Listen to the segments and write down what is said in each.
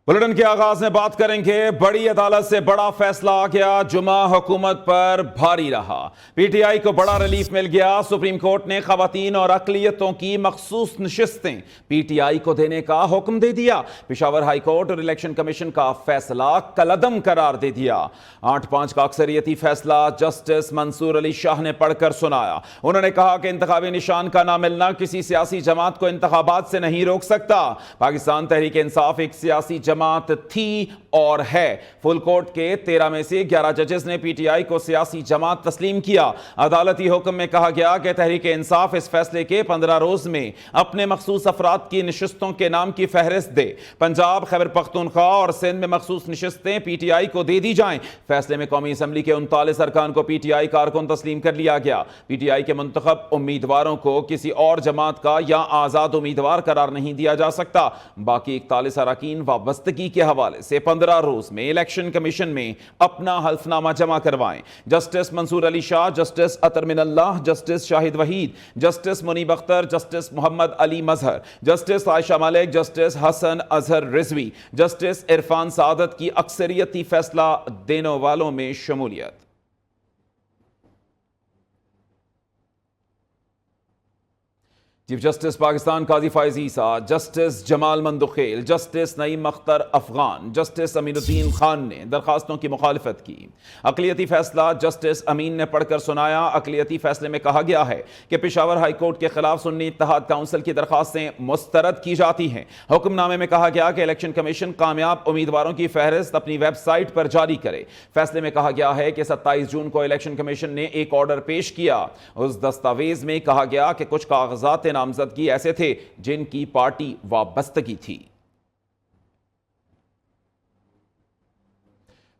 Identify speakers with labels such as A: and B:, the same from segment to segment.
A: Bulletin کے آغاز میں بات کریں گے بڑی عدالت سے بڑا فیصلہ آ گیا، جمعہ حکومت پر بھاری رہا۔ پی ٹی آئی کو بڑا ریلیف مل گیا۔ سپریم کورٹ نے خواتین اور اقلیتوں کی مخصوص نشستیں پی ٹی آئی کو دینے کا حکم دے دیا۔ پشاور ہائی کورٹ اور الیکشن کمیشن کا فیصلہ کالعدم قرار دے دیا۔ 8-5 کا اکثریتی فیصلہ جسٹس منصور علی شاہ نے پڑھ کر سنایا۔ انہوں نے کہا کہ انتخابی نشان کا نہ ملنا کسی سیاسی جماعت کو انتخابات سے نہیں روک سکتا۔ پاکستان تحریک انصاف ایک سیاسی جماعت تھی اور ہے۔ فل کورٹ کے 13 میں سے 11 ججز نے پی ٹی آئی کو سیاسی جماعت تسلیم کیا۔ عدالتی حکم میں کہا گیا کہ تحریک انصاف اس فیصلے کے 15 روز میں اپنے مخصوص افراد کی نشستوں کے نام کی فہرست دے۔ پنجاب، خیبر پختونخوا اور سندھ میں مخصوص نشستیں پی ٹی آئی کو دے دی جائیں۔ فیصلے میں قومی اسمبلی کے 39 ارکان کو پی ٹی آئی کارکن تسلیم کر لیا گیا۔ پی ٹی آئی کے منتخب امیدواروں کو کسی اور جماعت کا یا آزاد امیدوار قرار نہیں دیا جا سکتا۔ باقی 41 اراکین وابستگی کے حوالے سے 15 روز میں الیکشن کمیشن میں اپنا حلف نامہ جمع کروائیں۔ جسٹس منصور علی شاہ، جسٹس عطر من اللہ، جسٹس شاہد وحید، جسٹس منیب اختر، جسٹس محمد علی مظہر، جسٹس عائشہ ملک، جسٹس حسن اظہر رضوی، جسٹس عرفان سعادت کی اکثریتی فیصلہ دینے والوں میں شمولیت۔ چیف جسٹس پاکستان قاضی فائز عیسیٰ، جسٹس جمال مندوخیل، جسٹس نعیم اختر افغان، جسٹس امین الدین خان نے درخواستوں کی مخالفت کی۔ اقلیتی فیصلہ جسٹس امین نے پڑھ کر سنایا۔ اقلیتی فیصلے میں کہا گیا ہے کہ پشاور ہائی کورٹ کے خلاف سنی اتحاد کونسل کی درخواستیں مسترد کی جاتی ہیں۔ حکم نامے میں کہا گیا کہ الیکشن کمیشن کامیاب امیدواروں کی فہرست اپنی ویب سائٹ پر جاری کرے۔ فیصلے میں کہا گیا ہے کہ 27 جون کو الیکشن کمیشن نے ایک آرڈر پیش کیا۔ اس دستاویز میں کہا گیا کہ کچھ کاغذات نامزدگی ایسے تھے جن کی پارٹی وابستگی تھی۔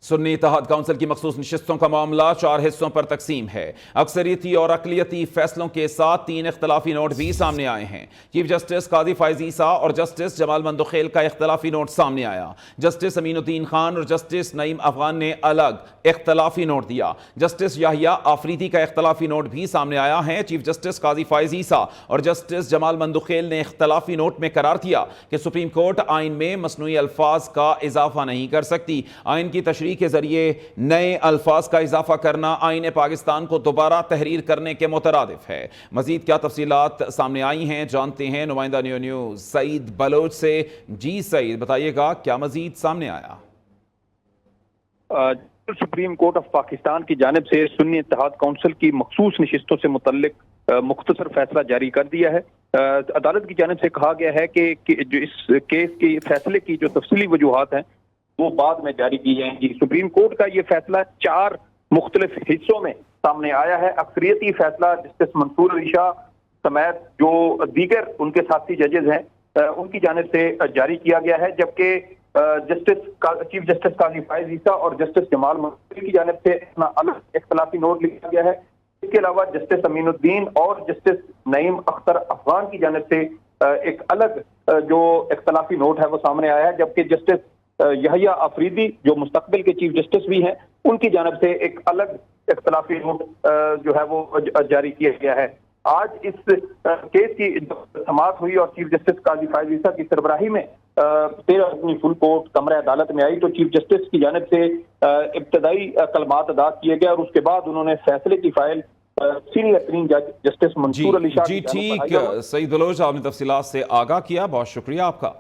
A: سنی اتحاد کونسل کی مخصوص نشستوں کا معاملہ 4 حصوں پر تقسیم ہے۔ اکثریتی اور اقلیتی فیصلوں کے ساتھ 3 اختلافی نوٹ بھی سامنے آئے ہیں۔ چیف جسٹس قاضی فائز عیسیٰ اور جسٹس جمال مندوخیل کا اختلافی نوٹ سامنے آیا۔ جسٹس امین الدین خان اور جسٹس نعیم افغان نے الگ اختلافی نوٹ دیا۔ جسٹس یحییٰ آفریدی کا اختلافی نوٹ بھی سامنے آیا ہے۔ چیف جسٹس قاضی فائز عیسیٰ اور جسٹس جمال مندوخیل نے اختلافی نوٹ میں قرار دیا کہ سپریم کورٹ آئین میں مصنوعی الفاظ کا اضافہ نہیں کر سکتی۔ آئین کی تشریح کے ذریعے نئے الفاظ کا اضافہ کرنا آئین پاکستان کو دوبارہ تحریر کرنے کے مترادف ہے۔ مزید کیا تفصیلات سامنے آئی ہیں جانتے ہیں نمائندہ نیوز سعید بلوچ سے۔ جی سعید، بتائیے گا کیا مزید سامنے آیا؟
B: سپریم کورٹ آف پاکستان کی جانب سے سنی اتحاد کونسل کی مخصوص نشستوں سے متعلق مختصر فیصلہ جاری کر دیا ہے۔ عدالت کی جانب سے کہا گیا ہے کہ جو اس کیس کے فیصلے کی جو تفصیلی وجوہات ہیں وہ بعد میں جاری کی جائیں گی۔ سپریم کورٹ کا یہ فیصلہ 4 مختلف حصوں میں سامنے آیا ہے۔ اکثریتی فیصلہ جسٹس منصور علی شاہ سمیت جو دیگر ان کے ساتھی ججز ہیں ان کی جانب سے جاری کیا گیا ہے، جبکہ چیف جسٹس قاضی فائز عیسیٰ اور جسٹس جمال مندوخیل کی جانب سے اپنا الگ اختلافی نوٹ لکھا گیا ہے۔ اس کے علاوہ جسٹس امین الدین اور جسٹس نعیم اختر افغان کی جانب سے ایک الگ جو اختلافی نوٹ ہے وہ سامنے آیا ہے، جبکہ جسٹس یحییٰ آفریدی جو مستقبل کے چیف جسٹس بھی ہیں ان کی جانب سے ایک الگ اختلافی نوٹ جو ہے وہ جاری کیا گیا ہے۔ آج اس کیس کی سماعت ہوئی اور چیف جسٹس قاضی فائز عیسیٰ کی سربراہی میں 13 رکنی فل کورٹ کمرہ عدالت میں آئی تو چیف جسٹس کی جانب سے ابتدائی کلمات ادا کیے گئے اور اس کے بعد انہوں نے فیصلے کی فائل سینئر ترین جج جسٹس منصور علی شاہ
A: جی ٹھیک سعید بلوچ، آپ نے تفصیلات سے آگاہ کیا، بہت شکریہ آپ کا۔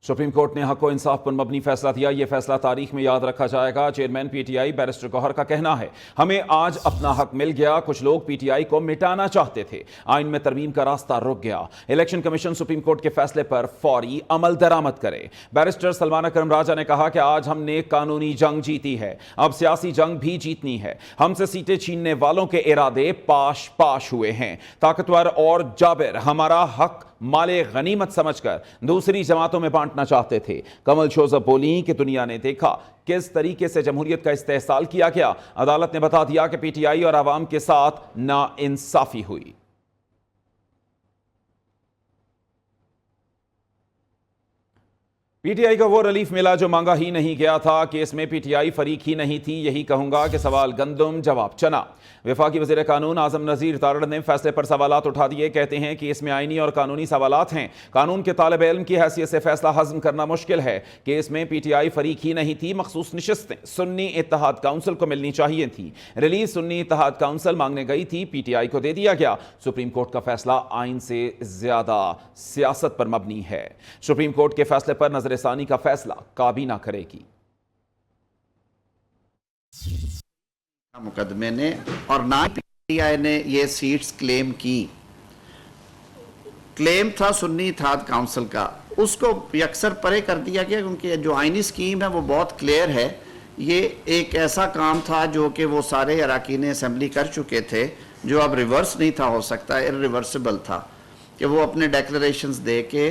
A: سپریم کورٹ نے حق و انصاف پر مبنی فیصلہ دیا۔ یہ فیصلہ تاریخ میں یاد رکھا جائے گا۔ Chairman P T I barrister Gohar کا کہنا ہے، ہمیں آج اپنا حق مل گیا۔ کچھ لوگ پی ٹی آئی کو مٹانا چاہتے تھے، آئین میں ترمیم کا راستہ رک گیا۔ الیکشن کمیشن سپریم کورٹ کے فیصلے پر فوری عمل درآمد کرے۔ بیرسٹر سلمان اکرم راجہ نے کہا کہ آج ہم نے قانونی جنگ جیتی ہے، اب سیاسی جنگ بھی جیتنی ہے۔ ہم سے سیٹیں چھیننے والوں کے ارادے پاش پاش ہوئے ہیں۔ طاقتور اور جابر ہمارا حق مال غنیمت سمجھ کر دوسری جماعتوں میں بانٹنا چاہتے تھے۔ کمل شوزب بولیں کہ دنیا نے دیکھا کس طریقے سے جمہوریت کا استحصال کیا گیا۔ عدالت نے بتا دیا کہ پی ٹی آئی اور عوام کے ساتھ ناانصافی ہوئی۔ پی ٹی آئی کا وہ ریلیف ملا جو مانگا ہی نہیں گیا تھا، کیس میں پی ٹی آئی فریق ہی نہیں تھی، یہی کہوں گا کہ سوال گندم جواب چنا۔ وفاقی وزیر قانون اعظم نذیر تارڑ نے فیصلے پر سوالات اٹھا دیے، کہتے ہیں کہ اس میں آئینی اور قانونی سوالات ہیں، قانون کے طالب علم کی حیثیت سے فیصلہ ہضم کرنا مشکل ہے۔ کیس میں پی ٹی آئی فریق ہی نہیں تھی، مخصوص نشستیں سنی اتحاد کونسل کو ملنی چاہیے تھی، ریلیز سنی اتحاد کونسل مانگنے گئی تھی، پی ٹی آئی کو دے دیا گیا۔ سپریم کورٹ کا فیصلہ آئین سے زیادہ سیاست پر مبنی ہے، سپریم کورٹ کے فیصلے پر نظر ثانی کا فیصلہ کابینہ کرے گی۔
C: مقدمے نے اور نہ پی ٹی آئی نے یہ سیٹس کلیم کی، کلیم تھا سنی اتحاد کونسل کا، اس کو یکسر پرے کر دیا گیا کیونکہ جو آئینی سکیم ہے وہ بہت کلیئر ہے۔ یہ ایک ایسا کام تھا جو کہ وہ سارے اراکین اسمبلی کر چکے تھے، جو اب ریورس نہیں تھا ہو سکتا، ارریورسیبل تھا کہ وہ اپنے ڈیکلریشنز دے کے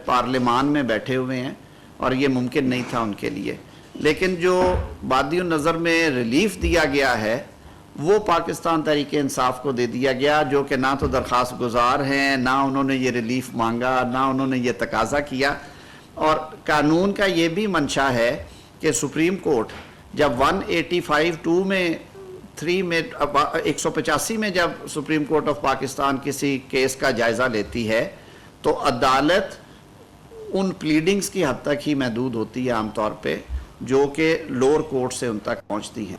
C: پارلیمان میں بیٹھے ہوئے ہیں اور یہ ممکن نہیں تھا ان کے لیے۔ لیکن جو بادی النظر میں ریلیف دیا گیا ہے وہ پاکستان تحریک انصاف کو دے دیا گیا، جو کہ نہ تو درخواست گزار ہیں، نہ انہوں نے یہ ریلیف مانگا، نہ انہوں نے یہ تقاضا کیا۔ اور قانون کا یہ بھی منشا ہے کہ سپریم کورٹ جب 185(2) میں 3 میں 185 میں جب سپریم کورٹ آف پاکستان کسی کیس کا جائزہ لیتی ہے تو عدالت ان پلیڈنگز کی حد تک ہی محدود ہوتی ہے عام طور پہ جو کہ لوور کورٹ سے ان تک پہنچتی ہیں۔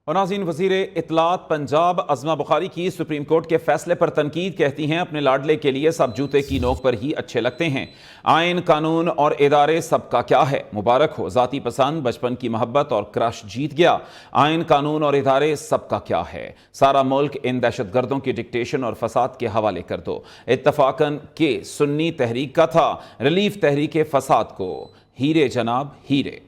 A: اور ناظرین، وزیر اطلاعات پنجاب عظمہ بخاری کی سپریم کورٹ کے فیصلے پر تنقید، کہتی ہیں اپنے لاڈلے کے لیے سب جوتے کی نوک پر ہی اچھے لگتے ہیں، آئین قانون اور ادارے سب کا کیا ہے، مبارک ہو، ذاتی پسند بچپن کی محبت اور کرش جیت گیا، آئین قانون اور ادارے سب کا کیا ہے، سارا ملک ان دہشت گردوں کی ڈکٹیشن اور فساد کے حوالے کر دو، اتفاقاً کہ سنی تحریک کا تھا، ریلیف تحریک فساد کو، ہیرے جناب ہیرے۔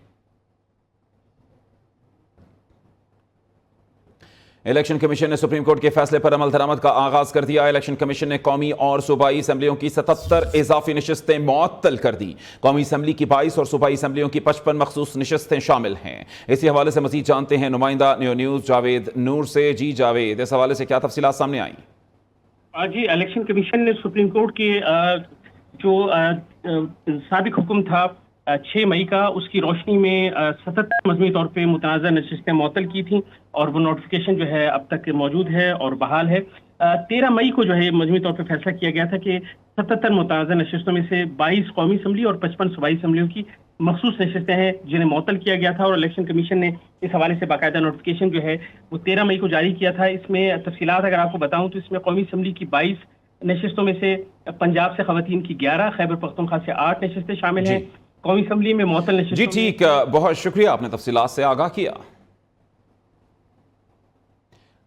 A: الیکشن کمیشن نے سپریم کورٹ کے فیصلے پر عمل درآمد کا آغاز کر دیا۔ الیکشن کمیشن نے قومی اور صوبائی اسمبلیوں کی 77 اضافی نشستیں معطل کر دی۔ قومی اسمبلی کی 22 اور صوبائی اسمبلیوں کی 55 مخصوص نشستیں شامل ہیں۔ اسی حوالے سے مزید جانتے ہیں نمائندہ نیو نیوز جاوید نور سے۔ جی جاوید، اس حوالے سے کیا تفصیلات سامنے آئیں؟
D: جی، الیکشن کمیشن نے سپریم کورٹ کے جو سابق حکم تھا 6 مئی کا، اس کی روشنی میں 77 مجموعی طور پہ متنازع نشستیں معطل کی تھیں اور وہ نوٹیفیکیشن جو ہے اب تک موجود ہے اور بحال ہے۔ 13 مئی کو جو ہے مجموعی طور پہ فیصلہ کیا گیا تھا کہ 77 متنازع نشستوں میں سے 22 قومی اسمبلی اور 55 صوبائی اسمبلیوں کی مخصوص نشستیں ہیں جنہیں معطل کیا گیا تھا، اور الیکشن کمیشن نے اس حوالے سے باقاعدہ نوٹیفیکیشن جو ہے وہ 13 مئی کو جاری کیا تھا۔ اس میں تفصیلات اگر آپ کو بتاؤں تو اس میں قومی اسمبلی کی 22 نشستوں میں سے پنجاب سے خواتین کی 11، خیبر پختونخوا سے 8 نشستیں شامل ہیں۔ قومی اسمبلی میں معطل نشستوں
A: جی ٹھیک، بہت شکریہ، آپ نے تفصیلات سے آگاہ کیا۔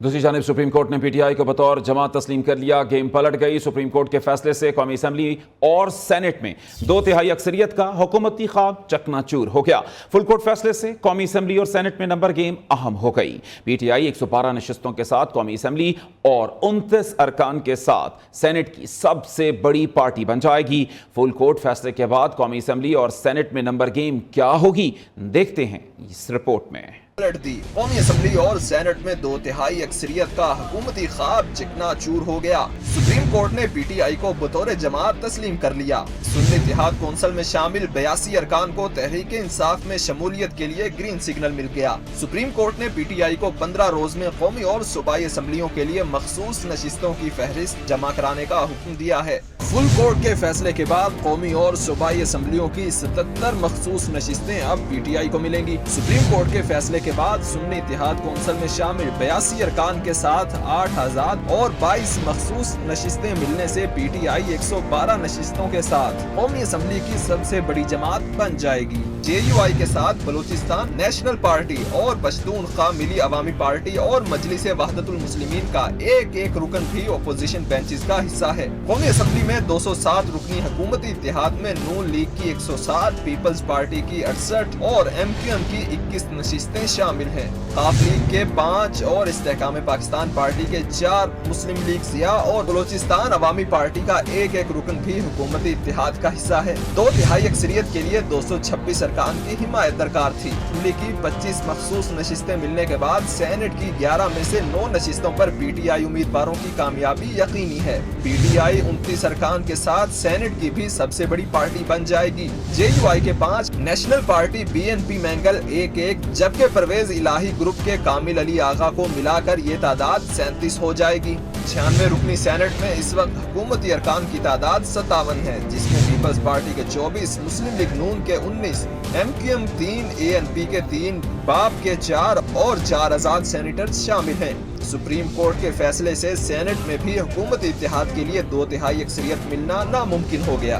A: دوسری جانب سپریم کورٹ نے پی ٹی آئی کو بطور جماعت تسلیم کر لیا، گیم پلٹ گئی۔ سپریم کورٹ کے فیصلے سے قومی اسمبلی اور سینٹ میں 2/3 اکثریت کا حکومتی خواب چکنا چور ہو گیا۔ فل کورٹ فیصلے سے قومی اسمبلی اور سینٹ میں نمبر گیم اہم ہو گئی۔ پی ٹی آئی 112 نشستوں کے ساتھ قومی اسمبلی اور 29 ارکان کے ساتھ سینٹ کی سب سے بڑی پارٹی بن جائے گی۔ فل کورٹ فیصلے کے بعد قومی اسمبلی اور سینٹ میں نمبر گیم کیا ہوگی، دیکھتے ہیں اس رپورٹ میں۔
E: پلٹ دی، قومی اسمبلی اور سینٹ میں 2/3 اکثریت کا حکومتی خواب چکنا چور ہو گیا۔ سپریم کورٹ نے پی ٹی آئی کو بطور جماعت تسلیم کر لیا۔ سنی اتحاد کونسل میں شامل 82 ارکان کو تحریک انصاف میں شمولیت کے لیے گرین سگنل مل گیا۔ سپریم کورٹ نے پی ٹی آئی کو 15 روز میں قومی اور صوبائی اسمبلیوں کے لیے مخصوص نشستوں کی فہرست جمع کرانے کا حکم دیا ہے۔ فل کورٹ کے فیصلے کے بعد قومی اور صوبائی اسمبلیوں کی 77 مخصوص نشستیں اب پی ٹی آئی کو ملیں گی۔ سپریم کورٹ کے فیصلے کے بعد سنی اتحاد کونسل میں شامل 82 ارکان کے ساتھ 8 آزاد اور 22 مخصوص نشستیں ملنے سے پی ٹی آئی 112 نشستوں کے ساتھ قومی اسمبلی کی سب سے بڑی جماعت بن جائے گی۔ جے یو آئی کے ساتھ بلوچستان نیشنل پارٹی اور پشتونخوا ملی عوامی پارٹی اور مجلس وحدت المسلمین کا ایک ایک رکن بھی اپوزیشن بینچز کا حصہ ہے۔ قومی اسمبلی میں 207 رکنی حکومتی اتحاد میں نون لیگ کی 107، پیپلز پارٹی کی 68 اور ایم کیو ایم کی 21 نشستیں شامل ہیں۔ خاف لیگ کے 5 اور استحکام پاکستان پارٹی کے 4، مسلم لیگ سیاہ اور بلوچستان عوامی پارٹی کا ایک ایک رکن بھی حکومتی اتحاد کا حصہ ہے۔ 2/3 اکثریت کے لیے 226 ارکان کی حمایت درکار تھی۔ اسمبلی کی 25 مخصوص نشستیں ملنے کے بعد سینٹ کی 11 میں سے 9 نشستوں پر پی ٹی آئی امیدواروں کی کامیابی یقینی ہے۔ پی ٹی آئی 29 ارکان ارکان کے ساتھ سینٹ کی بھی سب سے بڑی پارٹی بن جائے گی۔ JUI کے 5، نیشنل پارٹی BNP مینگل 1 جبکہ پرویز الہی گروپ کے کامل علی آغا کو ملا کر یہ تعداد 37 ہو جائے گی۔ 96 رکنی سینٹ میں اس وقت حکومتی ارکان کی تعداد 57 ہے، جس میں پیپلز پارٹی کے 24، مسلم لیگ نون کے 19، MQM 3، ANP کے 3، باپ کے 4 اور 4 آزاد سینیٹرز شامل ہیں۔ سپریم کورٹ کے فیصلے سے سینٹ میں بھی حکومتی اتحاد کے لیے 2/3 اکثریت ملنا ناممکن ہو گیا۔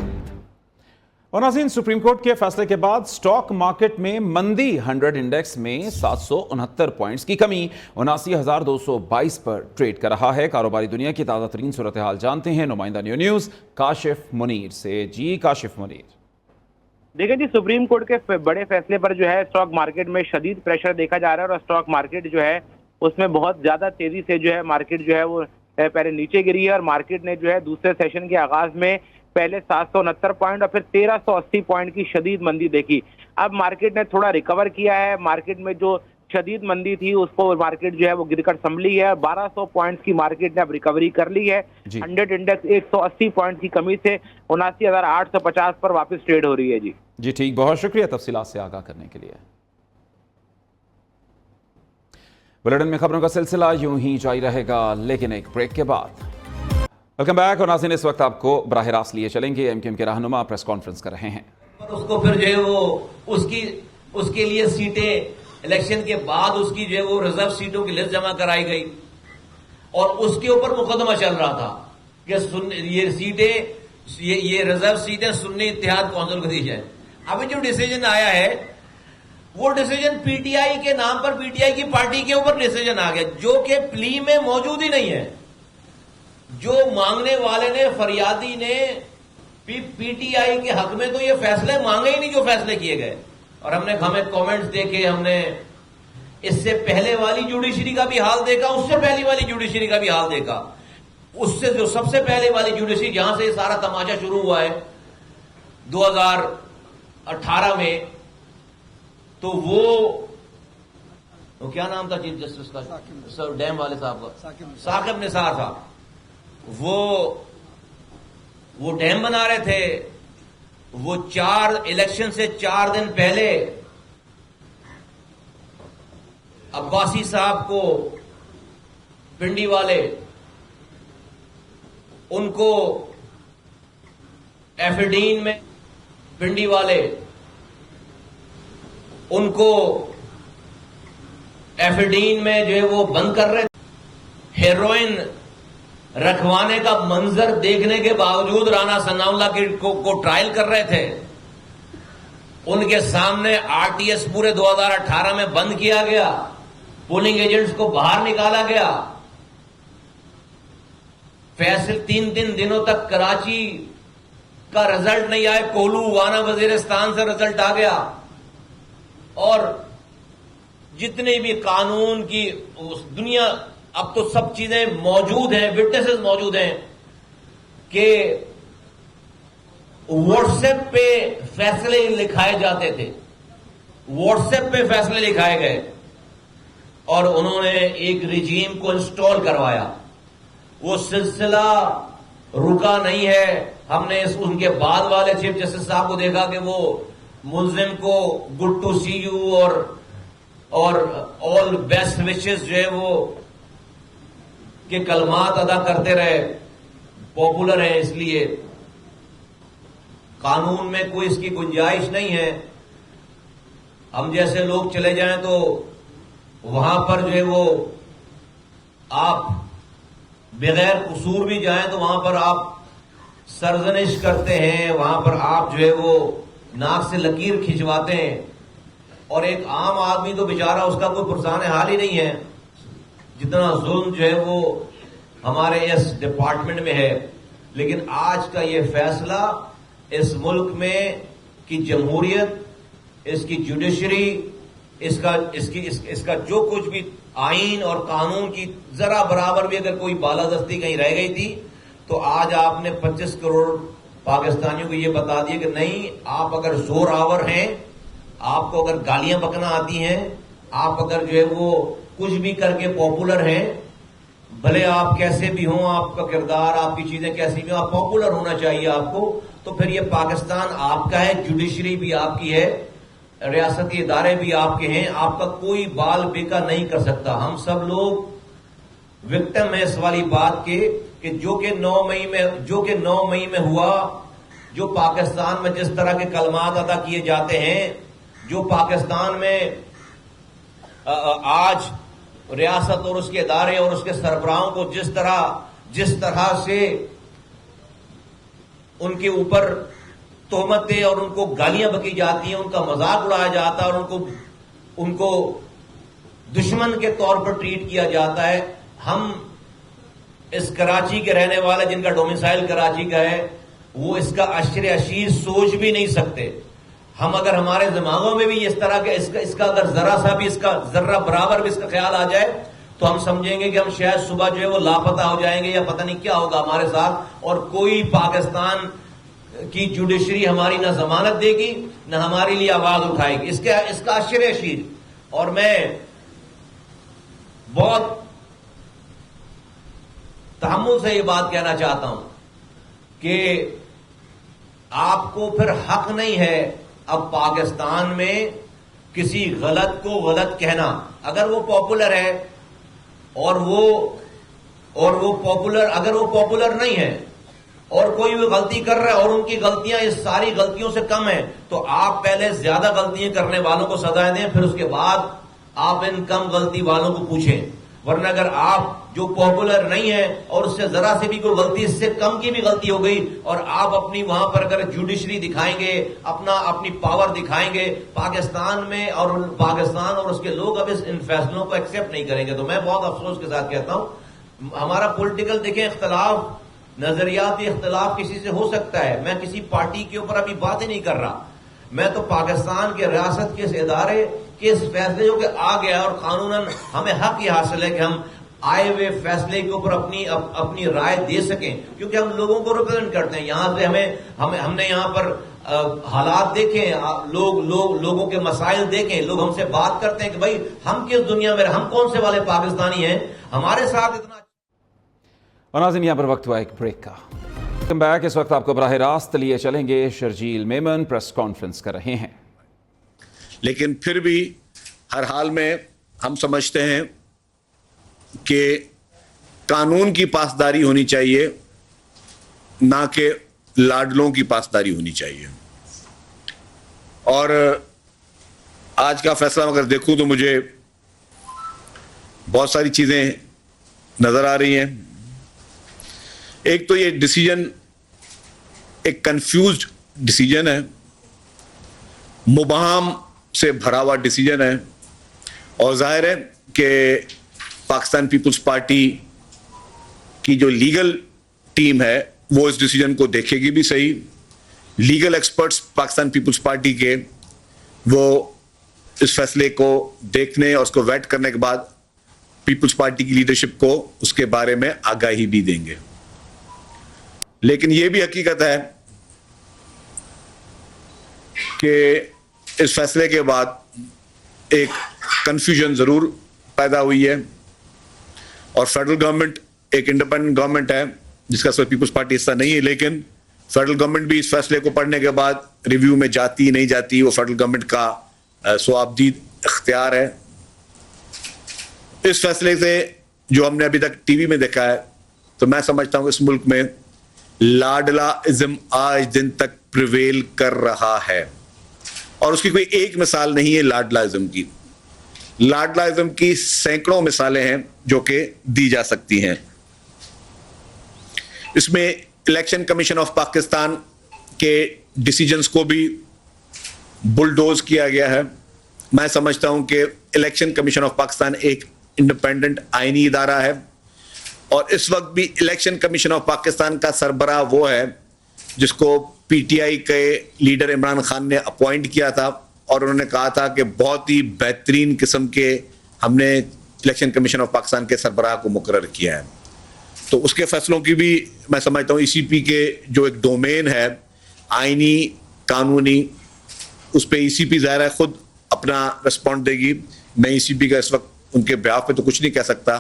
A: اور ناظرین، سپریم کورٹ کے فیصلے کے بعد سٹاک مارکیٹ میں مندی 100 انڈیکس میں 769 پوائنٹس کی کمی 79,222 پر ٹریڈ کر رہا ہے۔ کاروباری دنیا کی تازہ ترین صورتحال جانتے ہیں نمائندہ نیوز کاشف منیر سے۔ جی کاشف منیر۔
F: دیکھیں جی، سپریم کورٹ کے بڑے فیصلے پر جو ہے اسٹاک مارکیٹ میں شدید پریشر دیکھا جا رہا ہے، اور اسٹاک مارکیٹ جو ہے اس میں بہت زیادہ تیزی سے جو ہے مارکیٹ جو ہے وہ پہلے نیچے گری ہے، اور مارکیٹ نے جو ہے دوسرے سیشن کے آغاز میں پہلے 769 پوائنٹ اور پھر 1380 پوائنٹ کی شدید مندی دیکھی۔ اب مارکیٹ نے تھوڑا ریکور کیا ہے، مارکیٹ میں جو شدید مندی تھی اس کو مارکیٹ جو ہے وہ گر کر سنبھلی ہے، 1200 پوائنٹس کی مارکیٹ نے اب ریکوری کر لی ہے۔ 100 انڈیکس 180 پوائنٹ کی کمی سے 79,850 پر واپس ٹریڈ ہو رہی ہے۔
A: جی ٹھیک، بہت شکریہ تفصیلات سے آگاہ کرنے کے لیے۔ بلیٹن میں خبروں کا سلسلہ یوں ہی جاری رہے گا، لیکن ایک بریک کے بعد۔ ویلکم بیک، اور ناظرین اس وقت آپ کو براہ راست لیے چلیں گے۔ MQM کے رہنما پریس کانفرنس کر رہے ہیں۔
G: اس کو پھر جو ہے وہ اس کے لیے سیٹیں الیکشن کے بعد اس کی جو ہے وہ ریزرو سیٹوں کی لسٹ جمع کرائی گئی، اور اس کے اوپر مقدمہ چل رہا تھا کہ یہ سیٹیں، یہ ریزرو سیٹیں سنی اتحاد کونسل کو دی جائیں۔ ابھی جو ڈیسیجن آیا ہے وہ ڈیسیجن PTI کے نام پر PTI کی پارٹی کے اوپر ڈیسیجن آ گیا، جو کہ پلی میں موجود ہی نہیں ہے۔ جو مانگنے والے نے، فریادی نے PTI کے حق میں تو یہ فیصلے مانگے ہی نہیں جو فیصلے کیے گئے۔ اور ہمیں کامنٹس دیکھے، ہم نے اس سے پہلے والی جوڈیشری کا بھی حال دیکھا، اس سے پہلی والی جوڈیشری کا بھی حال دیکھا، اس سے جو سب سے پہلے والی جوڈیشری جہاں سے یہ سارا تماشا شروع ہوا ہے 2018 میں، تو وہ کیا نام تھا چیف جسٹس کا، سر ڈیم والے صاحب کا، ثاقب نثار صاحب، وہ ڈیم بنا رہے تھے۔ وہ الیکشن سے 4 دن پہلے عباسی صاحب کو پنڈی والے، ان کو ایفیڈین میں، پنڈی والے ان کو ایفیڈین میں جو ہے وہ بند کر رہے تھے۔ ہیروئن رکھوانے کا منظر دیکھنے کے باوجود رانا ثناء اللہ کو ٹرائل کر رہے تھے۔ ان کے سامنے RTS پورے 2018 میں بند کیا گیا، پولنگ ایجنٹس کو باہر نکالا گیا۔ فیصل 3 دنوں تک کراچی کا رزلٹ نہیں آئے، کولو وانا وزیرستان سے رزلٹ آ گیا، اور جتنے بھی قانون کی دنیا، اب تو سب چیزیں موجود ہیں، وٹنسز موجود ہیں کہ واٹس ایپ پہ فیصلے لکھائے جاتے تھے، واٹس ایپ پہ فیصلے لکھائے گئے، اور انہوں نے ایک رجیم کو انسٹال کروایا۔ وہ سلسلہ رکا نہیں ہے۔ ہم نے ان کے بعد والے چیف جسٹس صاحب کو دیکھا کہ وہ ملزم کو گڈ ٹو سی یو اور آل بیسٹ وشز جو ہے وہ کے کلمات ادا کرتے رہے، پاپولر ہیں اس لیے۔ قانون میں کوئی اس کی گنجائش نہیں ہے۔ ہم جیسے لوگ چلے جائیں تو وہاں پر جو ہے وہ آپ بغیر قصور بھی جائیں تو وہاں پر آپ سرزنش کرتے ہیں، وہاں پر آپ جو ہے وہ ناک سے لکیر کھنچواتے ہیں، اور ایک عام آدمی تو بیچارہ اس کا کوئی پرسان حال ہی نہیں ہے، جتنا ظلم جو ہے وہ ہمارے اس ڈپارٹمنٹ میں ہے۔ لیکن آج کا یہ فیصلہ اس ملک میں کی جمہوریت، اس کی جوڈیشری، اس کا جو کچھ بھی آئین اور قانون کی ذرا برابر بھی اگر کوئی بالادستی کہیں رہ گئی تھی تو آج آپ نے 25 کروڑ پاکستانیوں کو یہ بتا دیا کہ نہیں، آپ اگر زور آور ہیں، آپ کو اگر گالیاں بکنا آتی ہیں، آپ اگر جو ہے وہ کچھ بھی کر کے پاپولر ہیں، بھلے آپ کیسے بھی ہوں، آپ کا کردار، آپ کی چیزیں کیسی بھی ہوں، آپ پاپولر ہونا چاہیے آپ کو، تو پھر یہ پاکستان آپ کا ہے، جوڈیشری بھی آپ کی ہے، ریاستی ادارے بھی آپ کے ہیں، آپ کا کوئی بال بیکا نہیں کر سکتا. ہم سب لوگ وکٹم ہے اس والی بات کے کہ جو کہ 9 مئی میں ہوا، جو پاکستان میں جس طرح کے کلمات ادا کیے جاتے ہیں، جو پاکستان میں آج ریاست اور اس کے ادارے اور اس کے سربراہوں کو جس طرح سے ان کے اوپر تہمتیں اور ان کو گالیاں بکی جاتی ہیں، ان کا مذاق اڑایا جاتا ہے اور ان کو دشمن کے طور پر ٹریٹ کیا جاتا ہے. ہم اس کراچی کے رہنے والے جن کا ڈومیسائل کراچی کا ہے، وہ اس کا اشر اشیر سوچ بھی نہیں سکتے. ہم اگر ہمارے دماغوں میں بھی اس طرح کے اس کا اگر ذرا سا بھی اس کا ذرہ برابر بھی اس کا خیال آ جائے تو ہم سمجھیں گے کہ ہم شاید صبح جو ہے وہ لاپتہ ہو جائیں گے یا پتہ نہیں کیا ہوگا ہمارے ساتھ، اور کوئی پاکستان کی جوڈیشری ہماری نہ ضمانت دے گی نہ ہمارے لیے آواز اٹھائے گی. اس کا اشر اشیر. اور میں بہت تحمل سے یہ بات کہنا چاہتا ہوں کہ آپ کو پھر حق نہیں ہے اب پاکستان میں کسی غلط کو غلط کہنا. اگر وہ پاپولر ہے اور وہ پاپولر، اگر وہ پاپولر نہیں ہے اور کوئی بھی غلطی کر رہا ہے اور ان کی غلطیاں اس ساری غلطیوں سے کم ہیں، تو آپ پہلے زیادہ غلطیاں کرنے والوں کو سزا دیں، پھر اس کے بعد آپ ان کم غلطی والوں کو پوچھیں. ورنہ اگر آپ جو پاپولر نہیں ہیں اور اس سے ذرا سے بھی کوئی غلطی، اس سے کم کی بھی غلطی ہو گئی، اور آپ اپنی وہاں پر اگر جوڈیشری دکھائیں گے، اپنی پاور دکھائیں گے پاکستان میں، اور پاکستان اور اس کے لوگ اب ان فیصلوں کو ایکسپٹ نہیں کریں گے. تو میں بہت افسوس کے ساتھ کہتا ہوں، ہمارا پولیٹیکل دیکھیں اختلاف، نظریاتی اختلاف کسی سے ہو سکتا ہے. میں کسی پارٹی کے اوپر ابھی بات ہی نہیں کر رہا. میں تو پاکستان کے ریاست کے اس ادارے کے اس فیصلے جو کہ آ گیا، اور قانوناً ہمیں حق یہ حاصل ہے کہ ہم آئے ہوئے فیصلے کے اوپر اپنی رائے دے سکیں، کیونکہ ہم لوگوں کو ریپرزینٹ کرتے ہیں. یہاں سے ہم نے یہاں پر حالات دیکھیں، لوگوں کے مسائل دیکھیں، لوگ ہم سے بات کرتے ہیں کہ بھائی ہم کس دنیا میں، ہم کون سے والے پاکستانی ہیں، ہمارے ساتھ اتنا.
A: اور ناظرین یہاں پر وقت ہوا ایک بریک کا. Welcome back. اس وقت آپ کو براہ راست لیے چلیں گے. شرجیل میمن پریس کانفرنس کر رہے ہیں.
H: لیکن پھر بھی ہر حال میں ہم سمجھتے ہیں کہ قانون کی پاسداری ہونی چاہیے، نہ کہ لاڈلوں کی پاسداری ہونی چاہیے. اور آج کا فیصلہ اگر دیکھوں تو مجھے بہت ساری چیزیں نظر آ رہی ہیں. ایک تو یہ ڈیسیجن ایک کنفیوزڈ ڈیسیجن ہے، مبہم سے بھرا ہوا ڈیسیجن ہے، اور ظاہر ہے کہ پاکستان پیپلز پارٹی کی جو لیگل ٹیم ہے وہ اس ڈیسیجن کو دیکھے گی بھی صحیح. Legal experts Pakistan Peoples Party کے وہ اس فیصلے کو دیکھنے اور اس کو ویٹ کرنے کے بعد پیپلز پارٹی کی لیڈرشپ کو اس کے بارے میں آگاہی بھی دیں گے. لیکن یہ بھی حقیقت ہے کہ اس فیصلے کے بعد ایک کنفیوژن ضرور پیدا ہوئی ہے، اور فیڈرل گورنمنٹ ایک انڈیپینڈنٹ گورنمنٹ ہے جس کا صرف پیپلز پارٹی حصہ نہیں ہے، لیکن فیڈرل گورنمنٹ بھی اس فیصلے کو پڑھنے کے بعد ریویو میں جاتی نہیں جاتی وہ فیڈرل گورنمنٹ کا سوابدید اختیار ہے. اس فیصلے سے جو ہم نے ابھی تک ٹی وی میں دیکھا ہے، تو میں سمجھتا ہوں اس ملک میں لاڈلا ازم آج دن تک پریویل کر رہا ہے، اور اس کی کوئی ایک مثال نہیں ہے لاڈلا ازم کی. لاڈلا ازم کی سینکڑوں مثالیں ہیں جو کہ دی جا سکتی ہیں. اس میں الیکشن کمیشن آف پاکستان کے ڈیسیجنز کو بھی بلڈوز کیا گیا ہے. میں سمجھتا ہوں کہ الیکشن کمیشن آف پاکستان ایک انڈیپینڈنٹ آئینی ادارہ ہے، اور اس وقت بھی الیکشن کمیشن آف پاکستان کا سربراہ وہ ہے جس کو پی ٹی آئی کے لیڈر عمران خان نے اپوائنٹ کیا تھا، اور انہوں نے کہا تھا کہ بہت ہی بہترین قسم کے ہم نے الیکشن کمیشن آف پاکستان کے سربراہ کو مقرر کیا ہے. تو اس کے فیصلوں کی بھی میں سمجھتا ہوں ای سی پی کے جو ایک ڈومین ہے آئینی قانونی، اس پہ ای سی پی ظاہر ہے خود اپنا رسپونڈ دے گی. میں ای سی پی کا اس وقت ان کے بیاف پہ تو کچھ نہیں کہہ سکتا.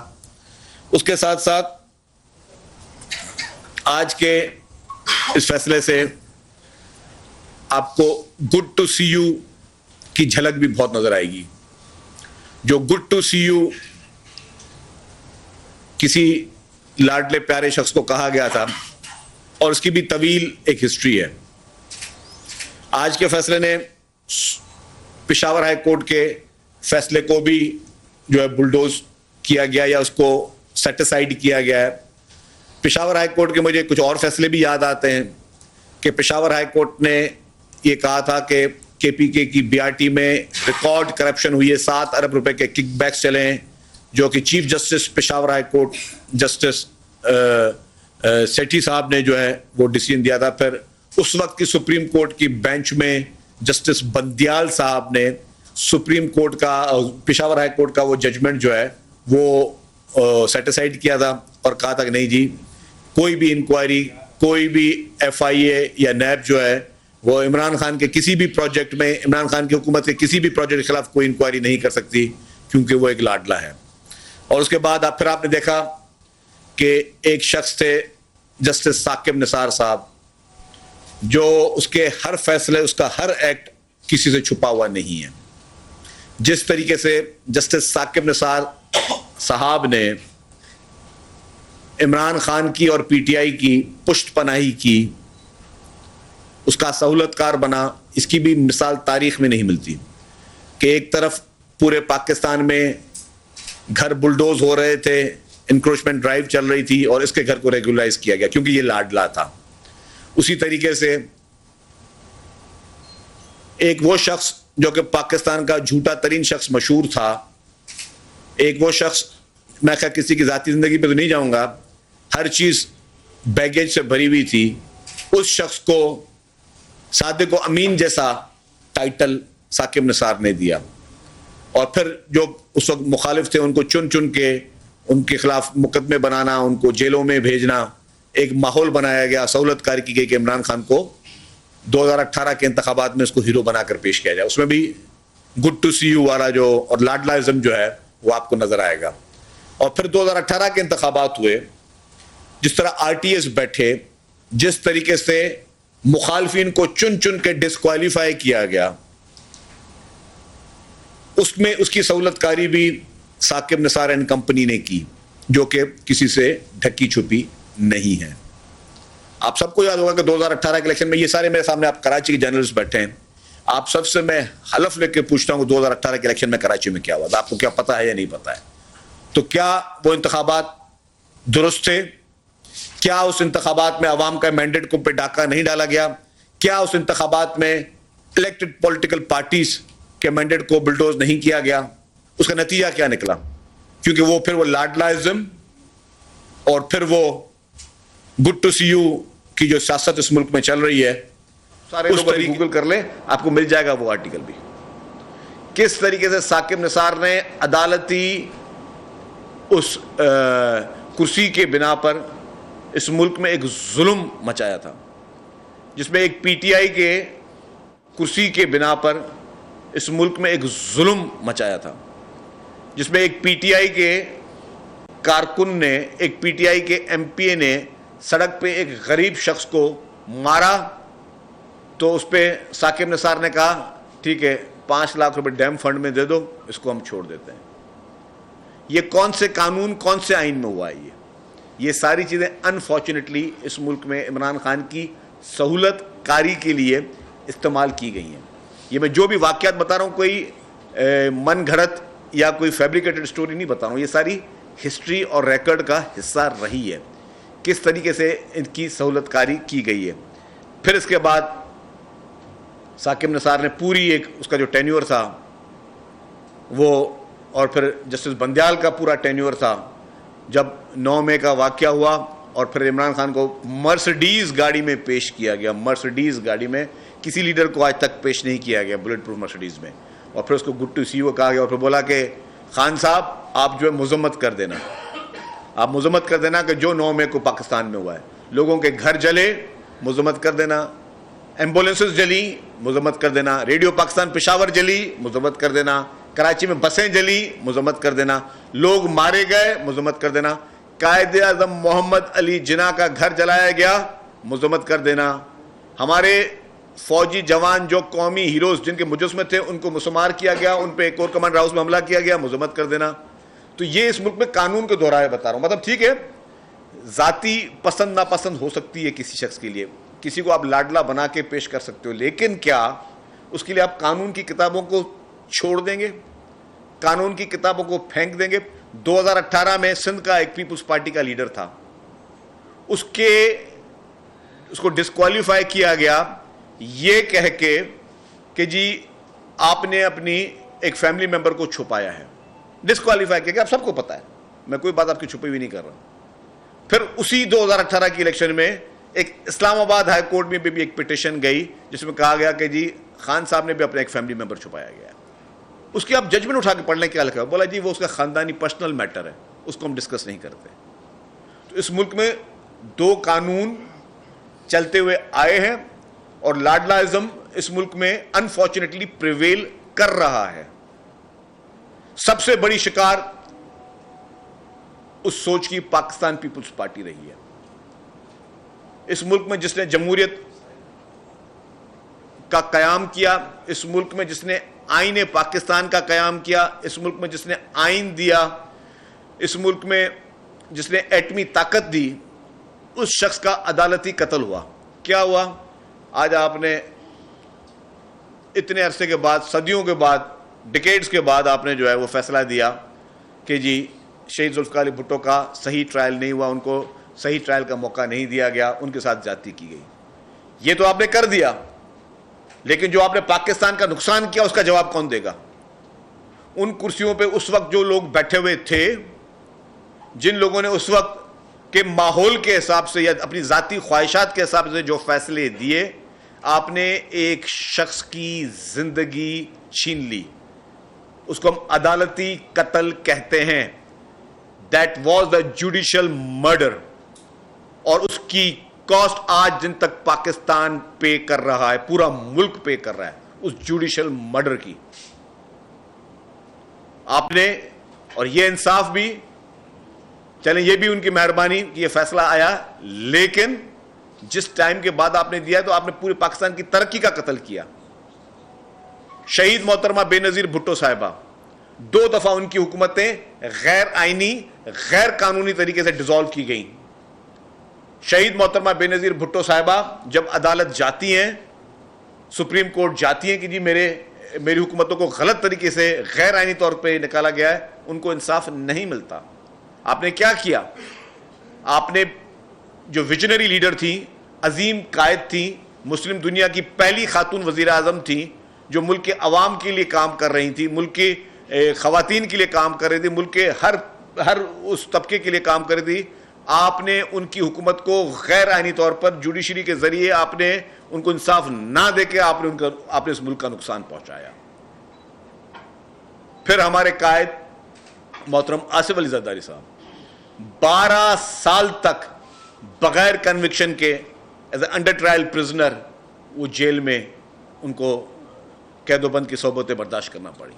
H: اس کے ساتھ ساتھ آج کے اس فیصلے سے آپ کو گڈ ٹو سی یو کی جھلک بھی بہت نظر آئے گی. جو گڈ ٹو سی یو کسی لاڈلے پیارے شخص کو کہا گیا تھا اور اس کی بھی طویل ایک ہسٹری ہے. آج کے فیصلے نے پشاور ہائی کورٹ کے فیصلے کو بھی جو ہے بلڈوز کیا گیا یا اس کو سیٹ اسائیڈ کیا گیا ہے. پشاور ہائی کورٹ کے مجھے کچھ اور فیصلے بھی یاد آتے ہیں کہ پشاور ہائی کورٹ نے یہ کہا تھا کہ کے پی کے کی بی آر ٹی میں ریکارڈ کرپشن ہوئی ہے, 7 ارب روپے کے کک بیکس چلے ہیں, جو کہ chief justice Peshawar high court justice Sethi صاحب نے جو ہے وہ ڈیسیژن دیا تھا. پھر اس وقت کی سپریم کورٹ کی بینچ میں جسٹس بندیال صاحب نے سپریم کورٹ کا پشاور ہائی کورٹ کا وہ ججمنٹ جو ہے وہ سیٹ اسائیڈ کیا تھا اور کہا تھا کہ نہیں جی, کوئی بھی انکوائری, کوئی بھی ایف آئی اے یا نیب جو ہے وہ عمران خان کے کسی بھی پروجیکٹ میں, عمران خان کی حکومت کے کسی بھی پروجیکٹ کے خلاف کوئی انکوائری نہیں کر سکتی کیونکہ وہ ایک لاڈلا ہے. اور اس کے بعد پھر آپ نے دیکھا کہ ایک شخص تھے جسٹس ثاقب نثار صاحب, جو اس کے ہر فیصلے, اس کا ہر ایکٹ کسی سے چھپا ہوا نہیں ہے. جس طریقے سے جسٹس ثاقب نثار صاحب نے عمران خان کی اور پی ٹی آئی کی پشت پناہی کی, اس کا سہولت کار بنا, اس کی بھی مثال تاریخ میں نہیں ملتی کہ ایک طرف پورے پاکستان میں گھر بلڈوز ہو رہے تھے, انکروچمنٹ ڈرائیو چل رہی تھی اور اس کے گھر کو ریگولائز کیا گیا کیونکہ یہ لاڈلا تھا. اسی طریقے سے ایک وہ شخص جو کہ پاکستان کا جھوٹا ترین شخص مشہور تھا, ایک وہ شخص, میں خیر کسی کی ذاتی زندگی پہ تو نہیں جاؤں گا, ہر چیز بیگیج سے بھری ہوئی تھی, اس شخص کو صادق و امین جیسا ٹائٹل ثاقب نثار نے دیا. اور پھر جو اس وقت مخالف تھے ان کو چن چن کے ان کے خلاف مقدمے بنانا, ان کو جیلوں میں بھیجنا, ایک ماحول بنایا گیا, سہولت کاری کی گئی کہ عمران خان کو 2018 کے انتخابات میں اس کو ہیرو بنا کر پیش کیا جائے. اس میں بھی گڈ ٹو سی یو والا جو اور لاڈلازم جو ہے وہ آپ کو نظر آئے گا. اور پھر 2018 کے انتخابات ہوئے, جس طرح آر ٹی ایس بیٹھے, جس طریقے سے مخالفین کو چن چن کے ڈسکوالیفائی کیا گیا, اس میں اس کی سہولت کاری بھی ثاقب نثار اینڈ کمپنی نے کی, جو کہ کسی سے ڈھکی چھپی نہیں ہے. آپ سب کو یاد ہوگا کہ 2018 کے الیکشن میں, یہ سارے میرے سامنے آپ کراچی کے جرنلسٹ بیٹھے ہیں, آپ سب سے میں حلف لے کے پوچھتا ہوں کہ 2018 کے الیکشن میں کراچی میں کیا ہوا تھا, آپ کو کیا پتا ہے یا نہیں پتا ہے؟ تو کیا وہ انتخابات درست تھے؟ کیا اس انتخابات میں عوام کا مینڈیٹ کو پہ ڈاکہ نہیں ڈالا گیا؟ کیا اس انتخابات میں الیکٹڈ پولیٹیکل پارٹیز کے مینڈیٹ کو بلڈوز نہیں کیا گیا؟ اس کا نتیجہ کیا نکلا؟ کیونکہ وہ پھر وہ لاڈلائزم اور پھر وہ گڈ ٹو سی یو کی جو سیاست اس ملک میں چل رہی ہے, سارے لوگ گوگل کر لیں, آپ کو مل جائے گا وہ آرٹیکل بھی. کس طریقے سے ثاقب نثار نے عدالتی اس کرسی کے بنا پر اس ملک میں ایک ظلم مچایا تھا, جس میں ایک پی ٹی آئی کے کرسی کے بنا پر اس ملک میں ایک ظلم مچایا تھا, جس میں ایک پی ٹی آئی کے کارکن نے, ایک پی ٹی آئی کے ایم پی اے نے سڑک پہ ایک غریب شخص کو مارا, تو اس پہ ثاقب نثار نے کہا ٹھیک ہے 5 لاکھ روپے ڈیم فنڈ میں دے دو, اس کو ہم چھوڑ دیتے ہیں. یہ کون سے قانون, کون سے آئین میں ہوا ہے؟ یہ ساری چیزیں انفارچونیٹلی اس ملک میں عمران خان کی سہولت کاری کے لیے استعمال کی گئی ہیں. یہ میں جو بھی واقعات بتا رہا ہوں کوئی من گھڑت یا کوئی فیبریکیٹڈ سٹوری نہیں بتا رہا ہوں, یہ ساری ہسٹری اور ریکارڈ کا حصہ رہی ہے, کس طریقے سے ان کی سہولت کاری کی گئی ہے. پھر اس کے بعد ثاقب نثار نے پوری ایک اس کا جو ٹینیور تھا وہ, اور پھر جسٹس بندیال کا پورا ٹینیور تھا, جب 9 مئی کا واقعہ ہوا اور پھر عمران خان کو مرسڈیز گاڑی میں پیش کیا گیا, مرسڈیز گاڑی میں کسی لیڈر کو آج تک پیش نہیں کیا گیا, بلٹ پروف مرسڈیز میں, اور پھر اس کو گڈ ٹو سی یو کہا گیا, اور پھر بولا کہ خان صاحب آپ جو ہے مذمت کر دینا, آپ مذمت کر دینا کہ جو 9 مئی کو پاکستان میں ہوا ہے, لوگوں کے گھر جلے, مذمت کر دینا, ایمبولینسز جلی, مذمت کر دینا, ریڈیو پاکستان پشاور جلی, مذمت کر دینا, کراچی میں بسیں جلی, مذمت کر دینا, لوگ مارے گئے, مذمت کر دینا. قائد اعظم محمد علی جناح کا گھر جلایا گیا، مذمت کر دینا، ہمارے فوجی جوان جو قومی ہیروز جن کے مجسمے تھے ان کو مسمار کیا گیا، ان پہ کور کمانڈر ہاؤس میں حملہ کیا گیا، مذمت کر دینا. تو یہ اس ملک میں قانون کے دورائے بتا رہا ہوں. مطلب ٹھیک ہے ذاتی پسند ناپسند ہو سکتی ہے کسی شخص کے لیے، کسی کو آپ لاڈلا بنا کے پیش کر سکتے ہو، لیکن کیا اس کے لیے آپ قانون کی کتابوں کو چھوڑ دیں گے، قانون کی کتابوں کو پھینک دیں گے؟ 2018 میں سندھ کا ایک پیپلز پارٹی کا لیڈر تھا، اس کو ڈسکوالیفائی کیا گیا یہ کہہ کے کہ جی آپ نے اپنی ایک فیملی ممبر کو چھپایا ہے. ڈسکوالیفائی کیا گیا، آپ سب کو پتا ہے، میں کوئی بات آپ کی چھپی ہوئی نہیں کر رہا. پھر اسی 2018 کی الیکشن میں ایک اسلام آباد ہائی کورٹ میں بھی ایک پٹیشن گئی جس میں کہا گیا کہ جی خان صاحب نے بھی اپنا ایک فیملی ممبر چھپایا گیا. اس کی آپ ججمنٹ اٹھا کے پڑھ لیں، کیا لکھا ہے؟ بولا جی وہ اس کا خاندانی پرسنل میٹر ہے، اس کو ہم ڈسکس نہیں کرتے. تو اس ملک میں دو قانون چلتے ہوئے آئے ہیں اور لاڈلاازم اس ملک میں انفارچونیٹلی پریویل کر رہا ہے. سب سے بڑی شکار اس سوچ کی پاکستان پیپلز پارٹی رہی ہے. اس ملک میں جس نے جمہوریت کا قیام کیا، اس ملک میں جس نے آئین پاکستان کا قیام کیا، اس ملک میں جس نے آئین دیا، اس ملک میں جس نے ایٹمی طاقت دی، اس شخص کا عدالتی قتل ہوا. کیا ہوا؟ آج آپ نے اتنے عرصے کے بعد، صدیوں کے بعد، ڈیکیڈز کے بعد آپ نے جو ہے وہ فیصلہ دیا کہ جی شہید ذوالفقار علی بھٹو کا صحیح ٹرائل نہیں ہوا، ان کو صحیح ٹرائل کا موقع نہیں دیا گیا، ان کے ساتھ زیادتی کی گئی. یہ تو آپ نے کر دیا، لیکن جو آپ نے پاکستان کا نقصان کیا اس کا جواب کون دے گا؟ ان کرسیوں پہ اس وقت جو لوگ بیٹھے ہوئے تھے، جن لوگوں نے اس وقت کے ماحول کے حساب سے یا اپنی ذاتی خواہشات کے حساب سے جو فیصلے دیے، آپ نے ایک شخص کی زندگی چھین لی. اس کو ہم عدالتی قتل کہتے ہیں. That was the judicial murder. اور اس کی کاسٹ آج دن تک پاکستان پے کر رہا ہے، پورا ملک پے کر رہا ہے اس جوڈیشل مرڈر کی. آپ نے، اور یہ انصاف بھی، چلیں یہ بھی ان کی مہربانی کہ یہ فیصلہ آیا، لیکن جس ٹائم کے بعد آپ نے دیا تو آپ نے پورے پاکستان کی ترقی کا قتل کیا. شہید محترمہ بے نظیر بھٹو صاحبہ، 2 دفعہ ان کی حکومتیں غیر آئینی، غیر قانونی طریقے سے ڈیزالو کی گئیں. شہید محترمہ بے نظیر بھٹو صاحبہ جب عدالت جاتی ہیں، سپریم کورٹ جاتی ہیں کہ جی میری حکومتوں کو غلط طریقے سے غیر آئینی طور پہ نکالا گیا ہے، ان کو انصاف نہیں ملتا. آپ نے کیا کیا؟ آپ نے جو ویژنری لیڈر تھی، عظیم قائد تھی، مسلم دنیا کی پہلی خاتون وزیر اعظم تھی، جو ملک کے عوام کے لیے کام کر رہی تھی، ملک کے خواتین کے لیے کام کر رہی تھی، ملک کے ہر اس طبقے کے لیے کام کر رہی تھی، آپ نے ان کی حکومت کو غیر آئینی طور پر جوڈیشری کے ذریعے آپ نے ان کو انصاف نہ دے کے آپ نے اس ملک کا نقصان پہنچایا. پھر ہمارے قائد محترم آصف علی زرداری صاحب 12 سال تک بغیر کنوکشن کے as a under trial prisoner وہ جیل میں ان کو قید و بند کی صحبتیں برداشت کرنا پڑی.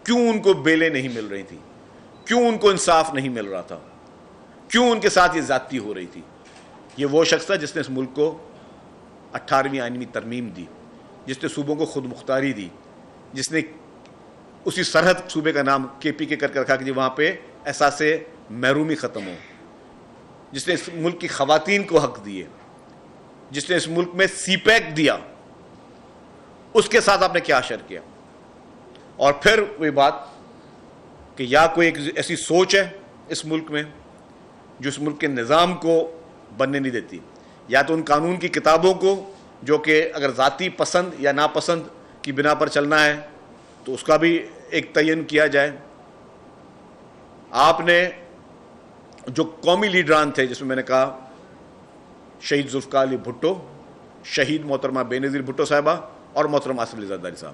H: کیوں ان کو بیلیں نہیں مل رہی تھی؟ کیوں ان کو انصاف نہیں مل رہا تھا؟ کیوں ان کے ساتھ یہ زیادتی ہو رہی تھی؟ یہ وہ شخص تھا جس نے اس ملک کو 18ویں آئینی ترمیم دی، جس نے صوبوں کو خود مختاری دی، جس نے اسی سرحد صوبے کا نام KPK کر کے رکھا کہ جی وہاں پہ احساس محرومی ختم ہو، جس نے اس ملک کی خواتین کو حق دیے، جس نے اس ملک میں CPEC دیا. اس کے ساتھ آپ نے کیا اشر کیا؟ اور پھر وہی بات کہ یا کوئی ایک ایسی سوچ ہے اس ملک میں جو اس ملک کے نظام کو بننے نہیں دیتی، یا تو ان قانون کی کتابوں کو جو کہ اگر ذاتی پسند یا ناپسند کی بنا پر چلنا ہے تو اس کا بھی ایک تعین کیا جائے. آپ نے جو قومی لیڈران تھے، جس میں میں نے کہا شہید ذوالفقار علی بھٹو، شہید محترمہ بے نظیر بھٹو صاحبہ اور محترم آصف علی زرداری صاحب،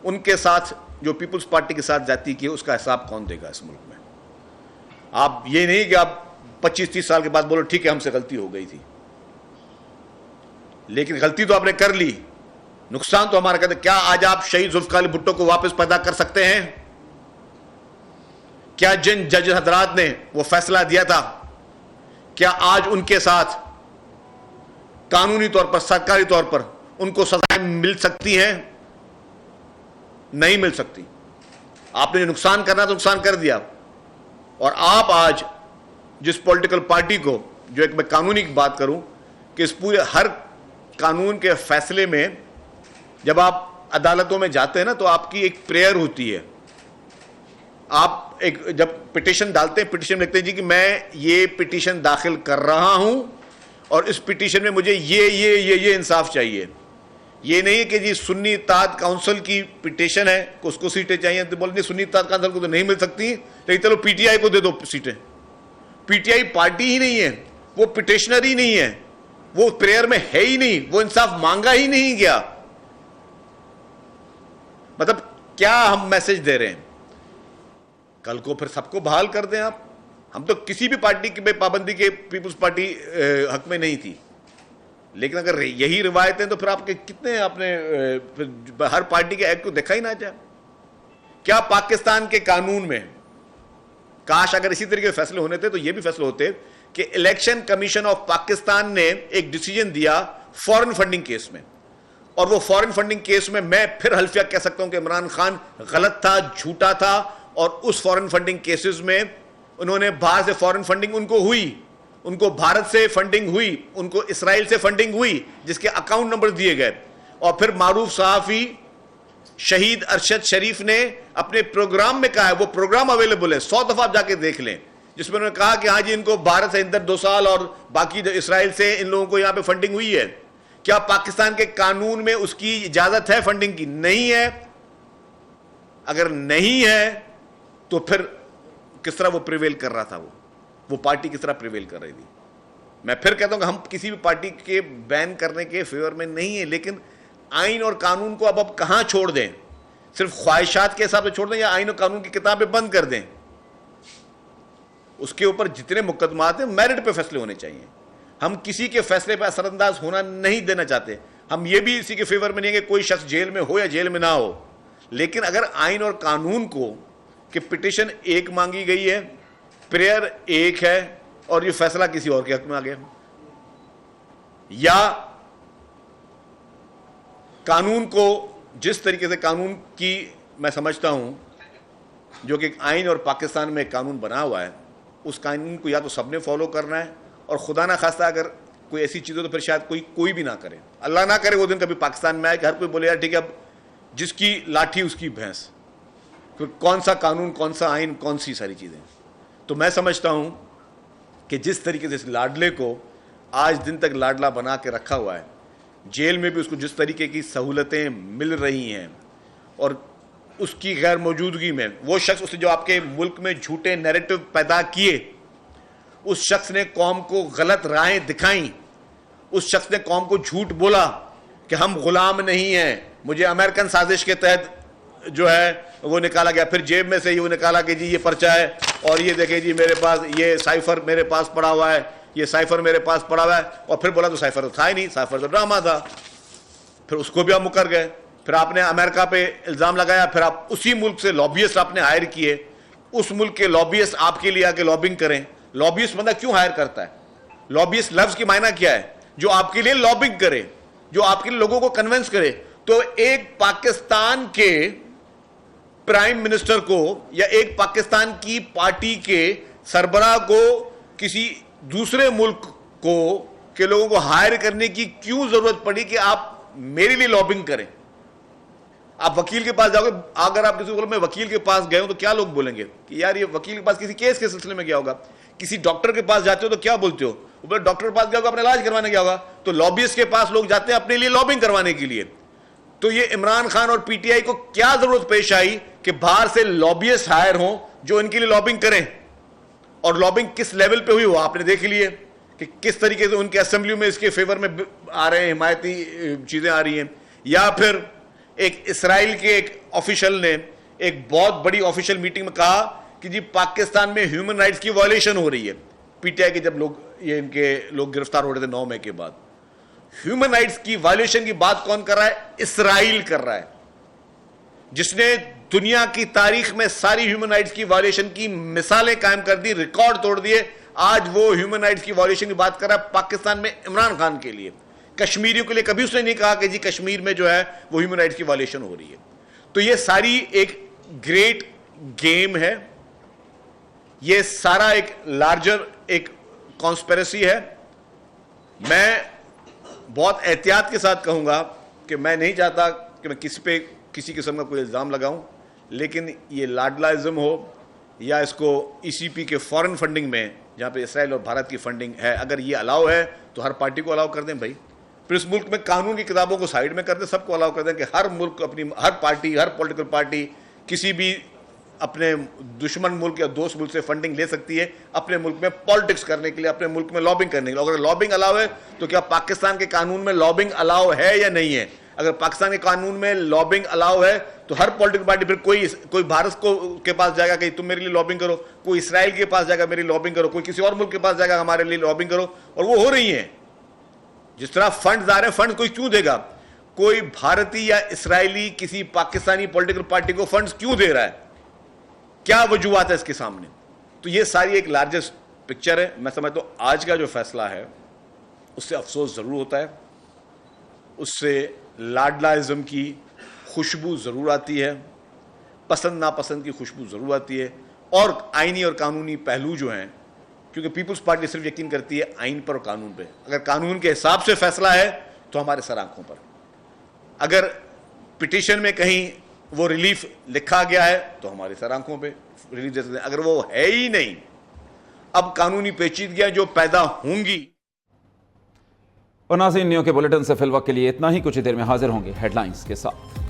H: ان کے ساتھ جو پیپلز پارٹی کے ساتھ زیادتی کی اس کا حساب کون دے گا اس ملک میں؟ آپ یہ نہیں کہ آپ 25-30 سال کے بعد بولو ٹھیک ہے ہم سے غلطی ہو گئی تھی، لیکن غلطی تو آپ نے کر لی، نقصان تو ہمارا کہتے. کیا آج آپ شہید ذوالفقار علی بھٹو کو واپس پیدا کر سکتے ہیں؟ کیا جن جج حضرات نے وہ فیصلہ دیا تھا کیا آج ان کے ساتھ قانونی طور پر سرکاری طور پر ان کو سزائیں مل سکتی ہیں؟ نہیں مل سکتی. آپ نے جو نقصان کرنا تو نقصان کر دیا. اور آپ آج جس پولیٹیکل پارٹی کو, جو ایک میں قانونی کی بات کروں کہ اس پورے ہر قانون کے فیصلے میں جب آپ عدالتوں میں جاتے ہیں نا تو آپ کی ایک پریئر ہوتی ہے. آپ ایک جب پٹیشن ڈالتے ہیں, پٹیشن لکھتے ہیں جی کہ میں یہ پٹیشن داخل کر رہا ہوں اور اس پٹیشن میں مجھے یہ انصاف چاہیے. یہ نہیں کہ جی سنی اتحاد کونسل کی پٹیشن ہے اس کو سیٹیں چاہیے تو بولیں سنی اتحاد کونسل کو تو نہیں مل سکتی لیکن چلو پی ٹی آئی کو دے دو سیٹیں. پی ٹی آئی پارٹی ہی نہیں ہے, وہ پٹیشنر ہی نہیں ہے, وہ پریئر میں ہے ہی نہیں, وہ انصاف مانگا ہی نہیں گیا. مطلب کیا ہم میسج دے رہے ہیں؟ کل کو پھر سب کو بحال کر دیں آپ. ہم تو کسی بھی پارٹی کی پابندی کے پیپلز پارٹی حق میں نہیں تھی, لیکن اگر یہی روایتیں تو پھر آپ کے کتنے آپ نے ہر پارٹی کے ایکٹ کو دیکھا ہی نہ جائے. کیا پاکستان کے قانون میں کاش اگر اسی طریقے فیصلے ہونے تھے تو یہ بھی فیصلے ہوتے کہ الیکشن کمیشن آف پاکستان نے ایک ڈیسیجن دیا فورن فنڈنگ کیس میں, اور وہ فورن فنڈنگ کیس میں پھر حلفیہ کہہ سکتا ہوں کہ عمران خان غلط تھا, جھوٹا تھا, اور اس فورن فنڈنگ کیسز میں انہوں نے باہر سے فورن فنڈنگ ان کو ہوئی, ان کو بھارت سے فنڈنگ ہوئی, ان کو اسرائیل سے فنڈنگ ہوئی جس کے اکاؤنٹ نمبر دیے گئے. اور پھر معروف صحافی شہید ارشد شریف نے اپنے پروگرام میں کہا ہے, وہ پروگرام اویلیبل ہے 100 دفعہ آپ جا کے دیکھ لیں, جس میں انہوں نے کہا کہ ہاں جی ان کو بھارت سے اندر 2 سال اور باقی اسرائیل سے ان لوگوں کو یہاں پہ فنڈنگ ہوئی ہے. کیا پاکستان کے قانون میں اس کی اجازت ہے فنڈنگ کی؟ نہیں ہے. اگر نہیں ہے تو پھر کس طرح وہ پریویل کر رہا تھا, وہ پارٹی کس طرح پریویل کر رہی تھی؟ میں پھر کہتا ہوں کہ ہم کسی بھی پارٹی کے بین کرنے کے فیور میں نہیں ہیں, لیکن آئین اور قانون کو اب کہاں چھوڑ دیں؟ صرف خواہشات کے حساب سے چھوڑ دیں یا آئین اور قانون کی کتابیں بند کر دیں؟ اس کے اوپر جتنے مقدمات ہیں میرٹ پہ فیصلے ہونے چاہیے. ہم کسی کے فیصلے پہ اثر انداز ہونا نہیں دینا چاہتے. ہم یہ بھی اسی کے فیور میں نہیں ہے کہ کوئی شخص جیل میں ہو یا جیل میں نہ ہو, لیکن اگر آئین اور قانون کو کہ پٹیشن ایک مانگی گئی ہے, پریئر ایک ہے اور یہ فیصلہ کسی اور کے حق میں آ گیا, یا قانون کو جس طریقے سے قانون کی میں سمجھتا ہوں جو کہ آئین اور پاکستان میں قانون بنا ہوا ہے, اس قانون کو یا تو سب نے فالو کرنا ہے, اور خدا نہ خواستہ اگر کوئی ایسی چیز ہو تو پھر شاید کوئی بھی نہ کرے. اللہ نہ کرے وہ دن کبھی پاکستان میں آئے کہ ہر کوئی بولے یار ٹھیک ہے اب جس کی لاٹھی اس کی بھینس, کون سا قانون, کون سا آئین, کون سی ساری چیزیں. تو میں سمجھتا ہوں کہ جس طریقے سے اس لاڈلے کو آج دن تک لاڈلا بنا کے رکھا ہوا ہے, جیل میں بھی اس کو جس طریقے کی سہولتیں مل رہی ہیں, اور اس کی غیر موجودگی میں وہ شخص اس نے جو آپ کے ملک میں جھوٹے نیریٹو پیدا کیے, اس شخص نے قوم کو غلط راہیں دکھائیں, اس شخص نے قوم کو جھوٹ بولا کہ ہم غلام نہیں ہیں, مجھے امریکن سازش کے تحت جو ہے وہ نکالا گیا, پھر جیب میں سے یہ نکالا کہ جی یہ پرچہ ہے اور یہ دیکھیں جی میرے پاس یہ سائفر میرے پاس پڑا ہوا ہے, یہ سائفر میرے پاس پڑا ہوا ہے, اور پھر بولا تو سائفر تو تھا ہی نہیں, سائفر تو ڈرامہ تھا. پھر اس کو بھی آپ مکر گئے, پھر آپ نے امریکہ پہ الزام لگایا, پھر آپ اسی ملک سے لابیسٹ آپ نے ہائر کیے, اس ملک کے لابیسٹ آپ کے لیے آ کے لابنگ کریں. لابیسٹ بندہ کیوں ہائر کرتا ہے؟ لابیسٹ لفظ کی معنی کیا ہے؟ جو آپ کے لیے لابنگ کرے, جو آپ کے لیے لوگوں کو کنونس کرے. تو ایک پاکستان کے پرائم منسٹر کو یا ایک پاکستان کی پارٹی کے سربراہ کو کسی دوسرے ملک کو کے لوگوں کو ہائر کرنے کی کیوں ضرورت پڑی کہ آپ میرے لیے لابنگ کریں؟ آپ وکیل کے پاس جاؤ گے, اگر آپ کسی ملک میں وکیل کے پاس گئے ہو تو کیا لوگ بولیں گے کہ یار یہ وکیل کے پاس کسی کیس کے سلسلے میں گیا ہوگا. کسی ڈاکٹر کے پاس جاتے ہو تو کیا بولتے ہو؟ اوپر ڈاکٹر کے پاس گیا ہوگا اپنا علاج کروانے گیا ہوگا. تو لابیسٹ کے پاس لوگ جاتے ہیں اپنے لیے لابنگ کروانے کے لیے. تو یہ عمران خان اور پی ٹی آئی کو کیا ضرورت پیش آئی کہ باہر سے لابیسٹ ہائر ہوں جو ان کے لیے لابنگ کریں؟ اور لابنگ کس لیول پہ ہوئی وہ آپ نے دیکھ لیے کہ کس طریقے سے ان کے اسمبلی میں اس کے فیور میں آ رہے ہیں, حمایتی چیزیں آ رہی ہیں. یا پھر ایک اسرائیل کے ایک آفیشل نے ایک بہت بڑی آفیشل میٹنگ میں کہا کہ جی پاکستان میں ہیومن رائٹس کی وائلیشن ہو رہی ہے. پی ٹی آئی کے جب یہ ان کے لوگ گرفتار ہو رہے تھے 9 مئی کے بعد, ہیومن رائٹس کی وائلیشن کی بات کون کر رہا ہے؟ اسرائیل کر رہا ہے. جس نے دنیا کی تاریخ میں ساری ہیومن رائٹس کی وائلیشن کی مثالیں قائم کر دی، ریکارڈ توڑ دیے، آج وہ ہیومن رائٹس کی وائلیشن کی بات کر رہا ہے پاکستان میں عمران خان کے لیے۔ کشمیریوں کے لیے کبھی اس نے نہیں کہا کہ جی کشمیر میں جو ہے وہ ہیومن رائٹس کی وائلیشن ہو رہی ہے۔ تو یہ ساری ایک گریٹ گیم ہے، یہ سارا ایک لارجر ایک کانسپیریسی ہے۔ میں بہت احتیاط کے ساتھ کہوں گا کہ میں نہیں چاہتا کہ میں کسی پہ کسی قسم کا کوئی الزام لگاؤں، لیکن یہ لاڈلازم ہو یا اس کو ای سی پی کے فورن فنڈنگ میں جہاں پہ اسرائیل اور بھارت کی فنڈنگ ہے، اگر یہ الاؤ ہے تو ہر پارٹی کو الاؤ کر دیں بھائی، پھر اس ملک میں قانون کی کتابوں کو سائیڈ میں کر دیں، سب کو الاؤ کر دیں کہ ہر ملک اپنی ہر پارٹی ہر پولیٹیکل پارٹی کسی بھی اپنے دشمن ملک یا دوست ملک سے فنڈنگ لے سکتی ہے اپنے ملک میں پالیٹکس کرنے کے لیے، اپنے ملک میں لابنگ کرنے کے لیے۔ اگر لابنگ الاؤ ہے تو کیا پاکستان کے قانون میں لابنگ الاؤ ہے یا نہیں ہے؟ اگر پاکستان کے قانون میں لابنگ الاؤ ہے تو ہر پولیٹیکل پارٹی پھر کوئی بھارت کے پاس جائے گا کہ تم میرے لیے لابنگ کرو، کوئی اسرائیل کے پاس جائے گا میری لابنگ کرو، کوئی کسی اور ملک کے پاس جائے گا ہمارے لیے لابنگ کرو، اور وہ ہو رہی ہیں۔ جس طرح فنڈز آ رہے ہیں، فنڈ کوئی کیوں دے گا؟ کوئی بھارتی یا اسرائیلی کسی پاکستانی پولیٹیکل پارٹی کو فنڈز کیوں دے رہا ہے؟ کیا وجوہات ہے اس کے سامنے؟ تو یہ ساری ایک لارجسٹ پکچر ہے۔ میں سمجھتا ہوں آج کا جو فیصلہ ہے اس سے افسوس ضرور ہوتا ہے، اس سے لاڈلازم کی خوشبو ضرور آتی ہے، پسند ناپسند کی خوشبو ضرور آتی ہے، اور آئینی اور قانونی پہلو جو ہیں، کیونکہ پیپلز پارٹی صرف یقین کرتی ہے آئین پر اور قانون پہ۔ اگر قانون کے حساب سے فیصلہ ہے تو ہمارے سر آنکھوں پر، اگر پٹیشن میں کہیں وہ ریلیف لکھا گیا ہے تو ہمارے سر آنکھوں پہ ریلیف دے سکتے ہیں، اگر وہ ہے ہی نہیں، اب قانونی پیچیدگیاں جو پیدا ہوں گی۔
A: اور ناظرین، نیو کے بلیٹن سے فی الوقت کے لیے اتنا ہی، کچھ ہی دیر میں حاضر ہوں گے ہیڈ لائنز کے ساتھ۔